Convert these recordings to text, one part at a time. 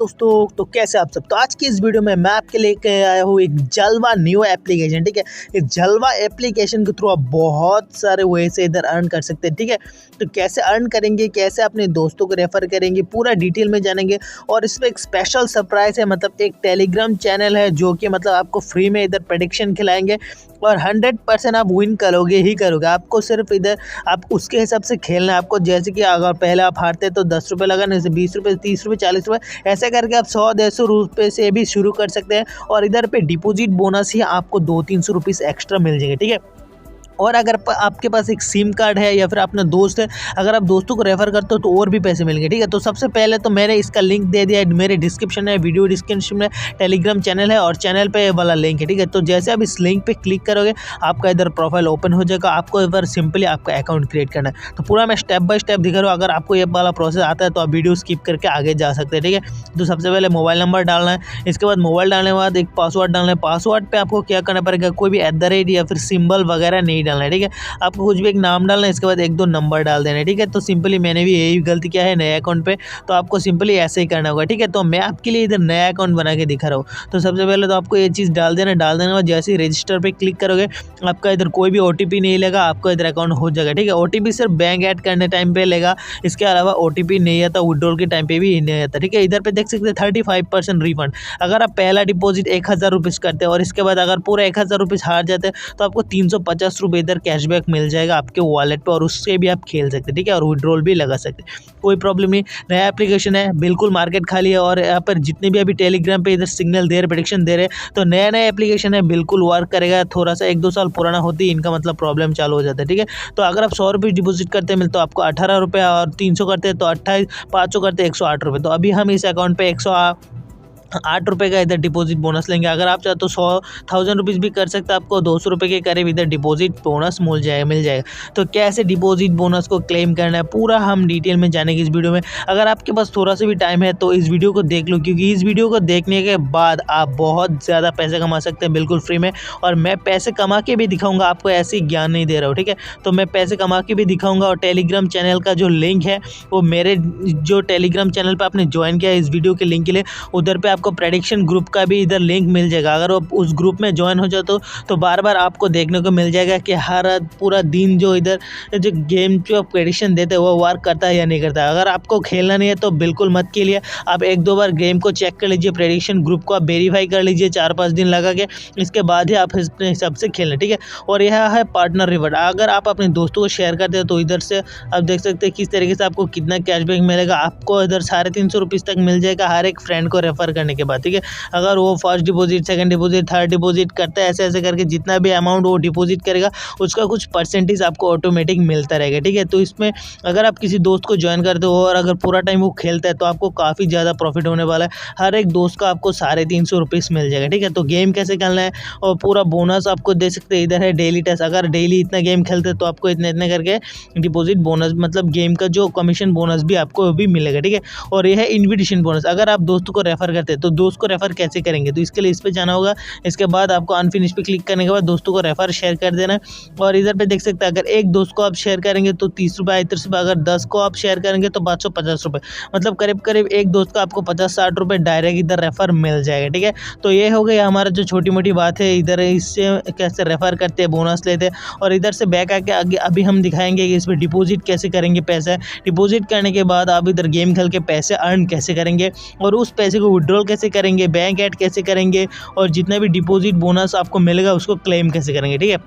दोस्तों तो कैसे आप सब। तो आज की इस वीडियो में मैं आपके लेके आया हूँ एक जलवा न्यू एप्लीकेशन। ठीक है, इस जलवा एप्लीकेशन के थ्रू आप बहुत सारे वे से इधर अर्न कर सकते हैं। ठीक है, तो कैसे अर्न करेंगे, कैसे अपने दोस्तों को रेफर करेंगे, पूरा डिटेल में जानेंगे। और इसमें एक स्पेशल सरप्राइज है, मतलब एक टेलीग्राम चैनल है जो कि मतलब आपको फ्री में इधर प्रेडिक्शन खिलाएंगे और 100% आप विन करोगे ही करोगे। आपको सिर्फ इधर आप उसके हिसाब से खेलना है। आपको जैसे कि अगर पहले आप हारते तो 10 रुपये लगाने से 20 रुपये, 30 रुपये, 40 रुपये, ऐसे करके आप 100-150 रुपये से भी शुरू कर सकते हैं। और इधर पे डिपॉजिट बोनस ही आपको 200-300 रुपीज़ एक्स्ट्रा मिल जाएंगे। ठीक है, और अगर आपके पास एक सिम कार्ड है या फिर अपना दोस्त है, अगर आप दोस्तों को रेफर करते हो तो और भी पैसे मिलेंगे। ठीक है, तो सबसे पहले तो मैंने इसका लिंक दे दिया है मेरे डिस्क्रिप्शन में, वीडियो डिस्क्रिप्शन में टेलीग्राम चैनल है और चैनल पे वाला लिंक है। ठीक है, तो जैसे आप इस लिंक पे क्लिक करोगे आपका इधर प्रोफाइल ओपन हो जाएगा। आपको इधर सिंपली आपका अकाउंट क्रिएट करना है। तो पूरा मैं स्टेप बाय स्टेप दिखा रहा हूँ। अगर आपको ये वाला प्रोसेस आता है तो आप वीडियो स्किप करके आगे जा सकते हैं। ठीक है, तो सबसे पहले मोबाइल नंबर डालना है। इसके बाद मोबाइल डालने के बाद एक पासवर्ड डालना है। पासवर्ड पे आपको क्या करना पड़ेगा, कोई भी @ या फिर सिंबल वगैरह नहीं डालना है। ठीक है, आपको कुछ भी एक नाम डालना है, इसके बाद 1-2 नंबर डाल देना है। ठीक है, तो सिंपली मैंने भी यही गलती किया है नए अकाउंट पे, तो आपको सिंपली ऐसे ही करना होगा। ठीक है, तो मैं आपके लिए इधर नया अकाउंट बना के दिखा रहा हूँ। तो सबसे पहले तो आपको ये चीज़ डाल देना के बाद जैसे ही रजिस्टर पे क्लिक करोगे आपका इधर कोई भी OTP नहीं लेगा, आपका इधर अकाउंट हो जाएगा। ठीक है, OTP सिर्फ बैंक ऐड करने टाइम पे लेगा, इसके अलावा OTP नहीं आता, विड्रॉल के टाइम पे भी नहीं आता। ठीक है, इधर पे देख सकते हैं 35% रिफंड। अगर आप पहला डिपॉजिट 1000 रुपीज़ करते हैं और इसके बाद अगर पूरा 1000 रुपीज़ हार जाते हैं तो आपको 350 रुपये इधर कैशबैक मिल जाएगा आपके वॉलेट पे, और उससे भी आप खेल सकते हैं। ठीक है, और विड्रॉल भी लगा सकते हैं, कोई प्रॉब्लम नहीं। नया एप्लीकेशन है, बिल्कुल मार्केट खाली है और यहाँ पर जितने भी अभी टेलीग्राम पे इधर सिग्नल दे रहे, प्रेडिक्शन दे रहे, तो नया एप्लीकेशन है, बिल्कुल वर्क करेगा। थोड़ा सा 1-2 साल पुराना होती है इनका मतलब प्रॉब्लम चालू हो जाता है। ठीक है, तो अगर आप 100 रुपये डिपॉजिट करते हैं तो आपको 18 रुपये, और 300 करते हैं तो 28, 500 करते हैं 108 रुपये। तो अभी हम इस अकाउंट पे 108 रुपये का इधर डिपॉजिट बोनस लेंगे। अगर आप चाहे तो 1000 रुपीज़ भी कर सकते हैं, आपको 200 रुपये के करीब इधर डिपॉजिट बोनस मिल जाएगा। तो कैसे डिपॉजिट बोनस को क्लेम करना है पूरा हम डिटेल में जानेंगे इस वीडियो में। अगर आपके पास थोड़ा सा भी टाइम है तो इस वीडियो को देख लो, क्योंकि इस वीडियो को देखने के बाद आप बहुत ज़्यादा पैसे कमा सकते हैं बिल्कुल फ्री में। और मैं पैसे कमा के भी दिखाऊँगा, आपको ऐसे ही ज्ञान नहीं दे रहा हूँ। ठीक है, तो मैं पैसे कमा के भी दिखाऊँगा। और टेलीग्राम चैनल का जो लिंक है वो मेरे जो टेलीग्राम चैनल पर आपने ज्वाइन किया है इस वीडियो के लिंक के लिए, उधर पर आपको प्रेडिक्शन ग्रुप का भी इधर लिंक मिल जाएगा। अगर आप उस ग्रुप में ज्वाइन हो जाओ तो बार बार आपको देखने को मिल जाएगा कि हर पूरा दिन जो इधर जो गेम जो प्रेडिक्शन देते हैं वो वर्क करता है या नहीं करता है। अगर आपको खेलना नहीं है तो बिल्कुल मत खेलिए, आप 1-2 बार गेम को चेक कर लीजिए, प्रेडिक्शन ग्रुप को आप वेरीफाई कर लीजिए 4-5 दिन लगा के, इसके बाद ही आप अपने हिसाब से खेलें। ठीक है, और यह है पार्टनर रिवॉर्ड। अगर आप अपने दोस्तों को शेयर करते हैं तो इधर से आप देख सकते हैं किस तरीके से आपको कितना कैशबैक मिलेगा। आपको इधर 350 रुपीज़ तक मिल जाएगा हर एक फ्रेंड को रेफर करने के बाद। ठीक है, अगर वो first deposit, second deposit, third deposit करता है, ऐसे करके जितना भी अमाउंट वो डिपॉजिट करेगा उसका कुछ परसेंटेज आपको ऑटोमेटिक मिलता रहेगा। ठीक है, तो इसमें अगर आप किसी दोस्त को ज्वाइन करते हो और अगर पूरा टाइम वो खेलता है तो आपको काफ़ी ज़्यादा प्रॉफिट होने वाला है। हर एक दोस्त का आपको 350 रुपीज़ मिल जाएगा। ठीक है, तो गेम कैसे खेलना है और पूरा बोनस आपको दे सकते हैं। इधर है डेली टेस्ट, अगर डेली इतना गेम खेलते हैं तो आपको इतने इतने करके डिपॉजिट बोनस, मतलब गेम का जो कमीशन बोनस भी आपको भी मिलेगा। ठीक है, और यह है इन्विटेशन बोनस। अगर आप दोस्तों को रेफर करते हैं तो दोस्त को रेफर कैसे करेंगे, तो इसके लिए इस पे जाना होगा। इसके बाद आपको अनफिनिश पे क्लिक करने के बाद दोस्तों को रेफर शेयर कर देना है। और इधर पे देख सकते हैं अगर एक दोस्त को आप शेयर करेंगे तो 30 रुपये, 30 रुपये, अगर 10 को आप शेयर करेंगे तो 550 रुपये, मतलब करीब करीब एक दोस्त का आपको 50-60 रुपये डायरेक्ट इधर रेफर मिल जाएगा। ठीक है, तो ये हो गई हमारा जो छोटी मोटी बात है, इधर इससे कैसे रेफर करते हैं, बोनस लेते हैं। और इधर से बैक आके आगे अभी हम दिखाएंगे कि इसमें डिपॉजिट कैसे करेंगे। पैसे डिपॉजिट करने के बाद आप इधर गेम खेल के पैसे अर्न कैसे करेंगे और उस पैसे को विड्रॉल कैसे करेंगे, बैंक ऐड कैसे करेंगे, और जितना भी डिपॉजिट बोनस आपको मिलेगा उसको क्लेम कैसे करेंगे। ठीक है,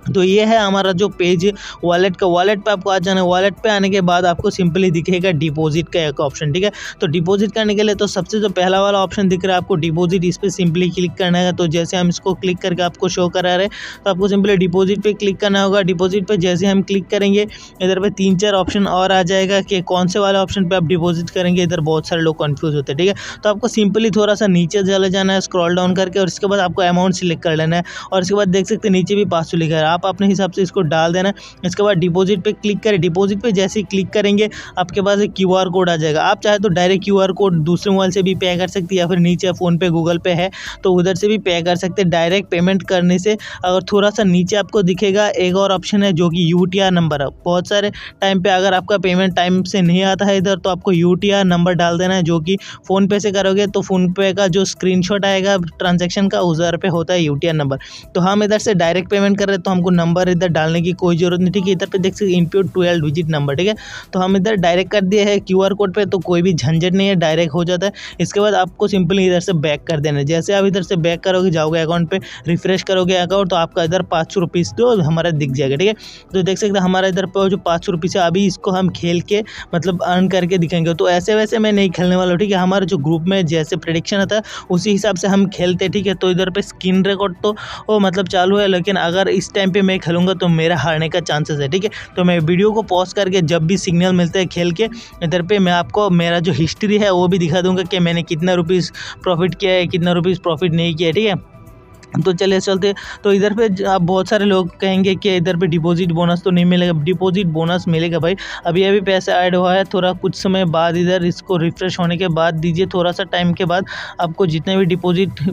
तो ये है हमारा जो पेज वॉलेट का। वॉलेट पे आपको आ जाना है। वॉलेट पे आने के बाद आपको सिंपली दिखेगा डिपॉजिट का एक ऑप्शन। ठीक है, तो डिपॉजिट करने के लिए तो सबसे जो पहला वाला ऑप्शन दिख रहा है आपको डिपॉजिट, इस पर सिंपली क्लिक करना है। तो जैसे हम इसको क्लिक करके आपको शो करा रहे हैं तो आपको सिंपली डिपॉजिट पे क्लिक करना होगा। डिपॉजिट पे जैसे हम क्लिक करेंगे इधर पे 3-4 ऑप्शन और आ जाएगा कि कौन से वाले ऑप्शन पे आप डिपॉजिट करेंगे। इधर बहुत सारे लोग कंफ्यूज होते हैं। ठीक है, तो आपको सिंपली थोड़ा सा नीचे चले जाना है स्क्रॉल डाउन करके, और इसके बाद आपको अमाउंट सिलेक्ट कर लेना है। और इसके बाद देख सकते हैं नीचे भी 500 लिखा है। आप अपने हिसाब से इसको डाल देना। इसके बाद डिपॉजिट पे क्लिक करें। डिपॉजिट पे जैसे ही क्लिक करेंगे आपके पास एक QR कोड आ जाएगा। आप चाहे तो डायरेक्ट QR कोड दूसरे मोबाइल से भी पे कर सकते हैं, या फिर नीचे फ़ोनपे गूगल पे है तो उधर से भी पे कर सकते हैं। डायरेक्ट पेमेंट करने से अगर थोड़ा सा नीचे आपको दिखेगा एक और ऑप्शन है जो कि UTR नंबर है। बहुत सारे टाइम पे अगर आपका पेमेंट टाइम से नहीं आता है इधर तो आपको UTR नंबर डाल देना है, जो कि फ़ोनपे से करोगे तो फ़ोनपे का जो स्क्रीनशॉट आएगा ट्रांजैक्शन का उधर पे होता है UTR नंबर। तो हम इधर से डायरेक्ट पेमेंट कर रहे हैं तो हमको नंबर इधर डालने की कोई ज़रूरत नहीं, ठीक है। इधर पे देख सकते इनपुट 12 डिजिट नंबर, ठीक है। तो हम इधर डायरेक्ट कर दिए है QR कोड पे, तो कोई भी झंझट नहीं है, डायरेक्ट हो जाता है। इसके बाद आपको सिंपली इधर से बैक कर देना है। जैसे आप इधर से बैक करोगे, जाओगे अकाउंट पे, रिफ्रेश करोगे अकाउंट, तो आपका इधर 500 रुपीज़ तो हमारा दिख जाएगा, ठीक है। तो देख सकते हैं हमारा इधर पर जो 500 रुपीज़ है, अभी इसको हम खेल के मतलब अर्न करके दिखाएंगे। तो ऐसे वैसे मैं नहीं खेलने वाला हूँ, ठीक है। हमारे जो ग्रुप में जैसे प्रेडिक्शन आता है उसी हिसाब से हम खेलते हैं, ठीक है। तो इधर पे स्क्रीन रिकॉर्ड तो वो मतलब चालू है, लेकिन अगर इस टाइम पे मैं खेलूँगा तो मेरा हारने का चांसेस है, ठीक है। तो मैं वीडियो को पॉज करके जब भी सिग्नल मिलते हैं खेल के इधर पे मैं आपको मेरा जो हिस्ट्री है वो भी दिखा दूंगा कि मैंने कितना रुपीज़ प्रॉफिट किया है, कितना रुपीज़ प्रॉफिट नहीं किया है, ठीक है। तो चलिए चलते। तो इधर पे आप बहुत सारे लोग कहेंगे कि इधर पे डिपॉजिट बोनस तो नहीं मिलेगा। डिपॉजिट बोनस मिलेगा भाई, अभी अभी पैसा ऐड हुआ है, थोड़ा कुछ समय बाद इधर इसको रिफ़्रेश होने के बाद दीजिए, थोड़ा सा टाइम के बाद आपको जितने भी डिपॉजिट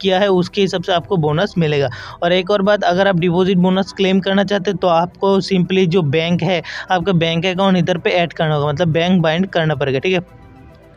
किया है उसके हिसाब से आपको बोनस मिलेगा। और एक और बात, अगर आप डिपॉजिट बोनस क्लेम करना चाहते हैं तो आपको सिंपली जो बैंक है आपका बैंक अकाउंट इधर पर ऐड करना होगा, मतलब बैंक बाइंड करना पड़ेगा, ठीक है।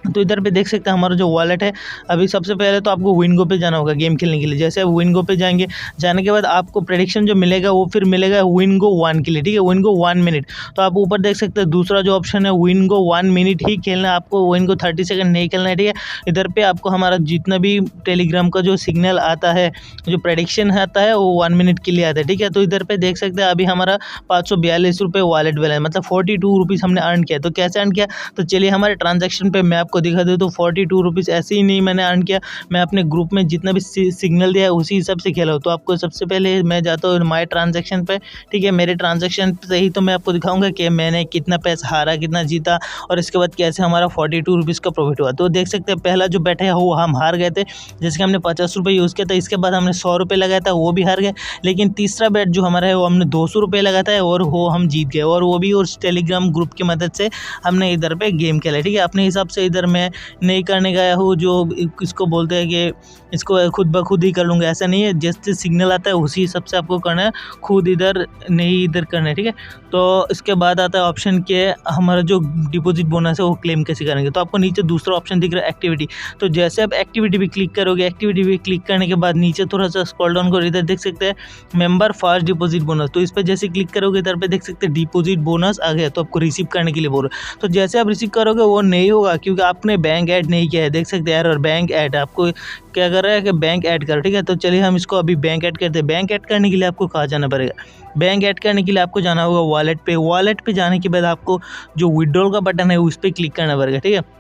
तो इधर पे देख सकते हैं हमारा जो वॉलेट है, अभी सबसे पहले तो आपको विनगो पे जाना होगा गेम खेलने के लिए। जैसे आप विनगो पे जाएंगे, जाने के बाद आपको प्रेडिक्शन जो मिलेगा वो फिर मिलेगा विनगो 1 के लिए, ठीक है। विनगो 1 मिनट, तो आप ऊपर देख सकते हैं दूसरा जो ऑप्शन है विनगो 1 मिनट ही खेलना है आपको, विनगो 30 सेकंड नहीं खेलना है, ठीक है। इधर पे आपको हमारा जितना भी टेलीग्राम का जो सिग्नल आता है, जो प्रेडिक्शन आता है वो 1 मिनट के लिए आता है, ठीक है। तो इधर पे देख सकते हैं अभी हमारा 542 रुपये वॉलेट बैलेंस, मतलब 42 रुपीज़ हमने अर्न किया। तो कैसे अर्न किया, तो चलिए हमारे ट्रांजेक्शन पे मैं आपको दिखा दूँ। तो 42 रुपीज़ ऐसे ही नहीं मैंने अर्न किया, मैं अपने ग्रुप में जितना भी सिग्नल दिया है उसी हिसाब से खेला हूँ। तो आपको सबसे पहले मैं जाता हूँ माय ट्रांजैक्शन पे, ठीक है। मेरे ट्रांजैक्शन से ही तो मैं आपको दिखाऊंगा कि मैंने कितना पैसा हारा, कितना जीता, और इसके बाद कैसे हमारा 42 रुपीज़ का प्रॉफिट हुआ। तो देख सकते हैं पहला जो बैठे है वो हम हार गए थे, जैसे कि हमने 50 रुपये यूज़ किया था। इसके बाद हमने 100 रुपये लगाया था, वो भी हार गए। लेकिन तीसरा बैट जो हमारा है वो हमने 200 रुपये लगाया था और वो हम जीत गए, और वो भी उस टेलीग्राम ग्रुप की मदद से हमने इधर पे गेम खेला, ठीक है। अपने हिसाब से इधर मैं नहीं करने गया हूँ, जो इसको बोलते हैं कि इसको खुद ब खुद ही कर लूँगा, ऐसा नहीं है। जैसे सिग्नल आता है उसी हिसाब से आपको करना है, खुद इधर नहीं इधर करना है, ठीक है। तो इसके बाद आता है ऑप्शन के हमारा जो डिपॉजिट बोनस है वो क्लेम कैसे करेंगे। तो आपको नीचे दूसरा ऑप्शन दिख रहा है एक्टिविटी। तो जैसे आप एक्टिविटी भी क्लिक करोगे, एक्टिविटी भी क्लिक करने के बाद नीचे थोड़ा सा स्क्रॉल डाउन करो, इधर देख सकते हैं मेंबर फास्ट डिपॉजिट बोनस। तो इस पर जैसे क्लिक करोगे इधर पे देख सकते हैं डिपॉजिट बोनस आ गया, तो आपको रिसीव करने के लिए बोल रहे। तो जैसे आप रिसीव करोगे वो नहीं होगा क्योंकि आपने बैंक ऐड नहीं किया है, देख सकते हैं यार। और बैंक ऐड आपको क्या कर रहा है कि बैंक ऐड करो, ठीक है। तो चलिए हम इसको अभी बैंक ऐड करते हैं। बैंक ऐड करने के लिए आपको कहाँ जाना पड़ेगा, बैंक ऐड करने के लिए आपको जाना होगा वॉलेट पे। वॉलेट पे जाने के बाद आपको जो विड्रॉल का बटन है उस पर क्लिक करना पड़ेगा, ठीक है।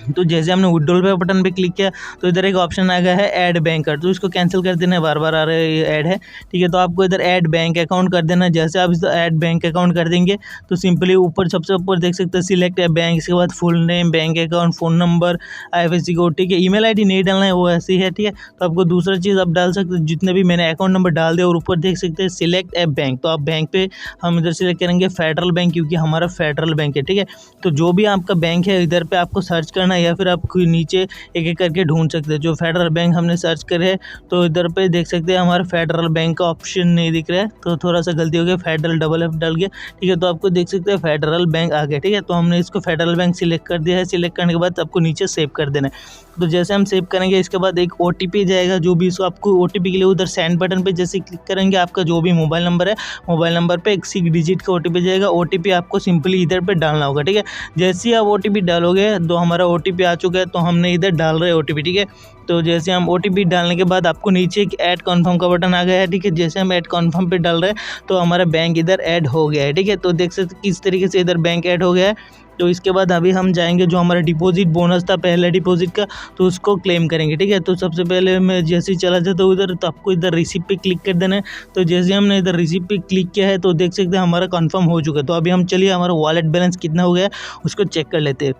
तो जैसे हमने विड्रॉल पे बटन पे क्लिक किया तो इधर एक ऑप्शन आ गया है ऐड बैंक कार्ड, तो इसको कैंसिल कर देना है, बार बार आ रहा है ये ऐड है, ठीक है। तो आपको इधर ऐड बैंक अकाउंट कर देना है। जैसे आप इस ऐड बैंक अकाउंट कर देंगे तो सिंपली ऊपर सबसे ऊपर देख सकते हैं सिलेक्ट है बैंक, इसके बाद full name, bank account, phone number, IFSC code, ठीक है। ईमेल ID नहीं डालना है, वो ऐसे ही है, ठीक है। तो आपको दूसरा चीज़ आप डाल सकते हैं जितने भी मैंने अकाउंट नंबर डाल दिया, और ऊपर देख सकते हैं सिलेक्ट ए बैंक। तो आप बैंक पे हम इधर सिलेक्ट करेंगे फेडरल बैंक, क्योंकि हमारा फेडरल बैंक है, ठीक है। तो जो भी आपका बैंक है इधर पे आपको सर्च करना है, या फिर आप नीचे एक एक करके ढूंढ सकते हैं। जो फेडरल बैंक हमने सर्च करे है तो इधर पे देख सकते हैं हमारा फेडरल बैंक का ऑप्शन नहीं दिख रहा है, तो थोड़ा सा गलती हो गया, फेडरल डबल F डाल गया, ठीक है। तो आपको देख सकते हैं फेडरल बैंक आ गया, ठीक है। तो हमने इसको फेडरल बैंक सिलेक्ट कर दिया है। सिलेक्ट करने के बाद आपको नीचे सेव कर देना है। तो जैसे हम सेव करेंगे इसके बाद एक OTP जाएगा, जो भी इसको आपको OTP के लिए उधर सेंड बटन पे जैसे क्लिक करेंगे आपका जो भी मोबाइल नंबर है, मोबाइल नंबर पे एक 6 डिजिट का OTP जाएगा। OTP आपको सिंपली इधर पे डालना होगा, ठीक है। जैसे ही आप OTP डालोगे तो हमारा OTP आ चुका है, तो हमने इधर डाल रहे हैं OTP, ठीक है। तो जैसे हम OTP डालने के बाद आपको नीचे एक ऐड कन्फर्म का बटन आ गया है, ठीक है। जैसे हम ऐड कन्फर्म पे डाल रहे हैं तो हमारा बैंक इधर ऐड हो गया है, ठीक है। तो देख सकते किस तरीके से इधर बैंक ऐड हो गया है। तो इसके बाद अभी हम जाएंगे जो हमारा डिपॉजिट बोनस था पहले डिपॉजिट का, तो उसको क्लेम करेंगे, ठीक है। तो सबसे पहले मैं जैसे ही चला जाता हूँ उधर, तो आपको इधर रिसीप पे क्लिक कर देना है। तो जैसे हमने इधर रिसीप पे क्लिक किया है तो देख सकते हैं हमारा कंफर्म हो चुका है। तो अभी हम चलिए हमारा वॉलेट बैलेंस कितना हो गया उसको चेक कर लेते हैं।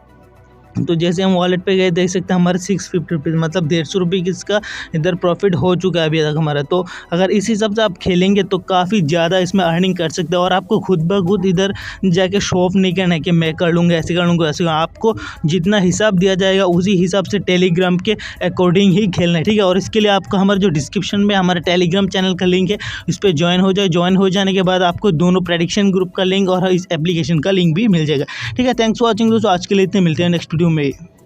तो जैसे हम वॉलेट पे गए देख सकते हैं हमारे 650 रुपीज़ मतलब 150 रुपये की इसका इधर प्रॉफिट हो चुका है अभी तक हमारा। तो अगर इस हिसाब से आप खेलेंगे तो काफ़ी ज़्यादा इसमें अर्निंग कर सकते हैं और आपको खुद ब खुद इधर जाके शो ऑफ नहीं करना है कि मैं कर लूँगा ऐसे कर लूँगा ऐसे। आपको जितना हिसाब दिया जाएगा उसी हिसाब से टेलीग्राम के अकॉर्डिंग ही खेलना है, ठीक है। और इसके लिए आपको हमारे जो डिस्क्रिप्शन में हमारे टेलीग्राम चैनल का लिंक है इस पर ज्वाइन हो जाए। ज्वाइन हो जाने के बाद आपको दोनों प्रेडिक्शन ग्रुप का लिंक और इस एप्लीकेशन का लिंक भी मिल जाएगा, ठीक है। थैंक्स फॉर वॉचिंग दोस्तों, आज के लिए इतने, मिलते हैं नेक्स्ट वीडियो में।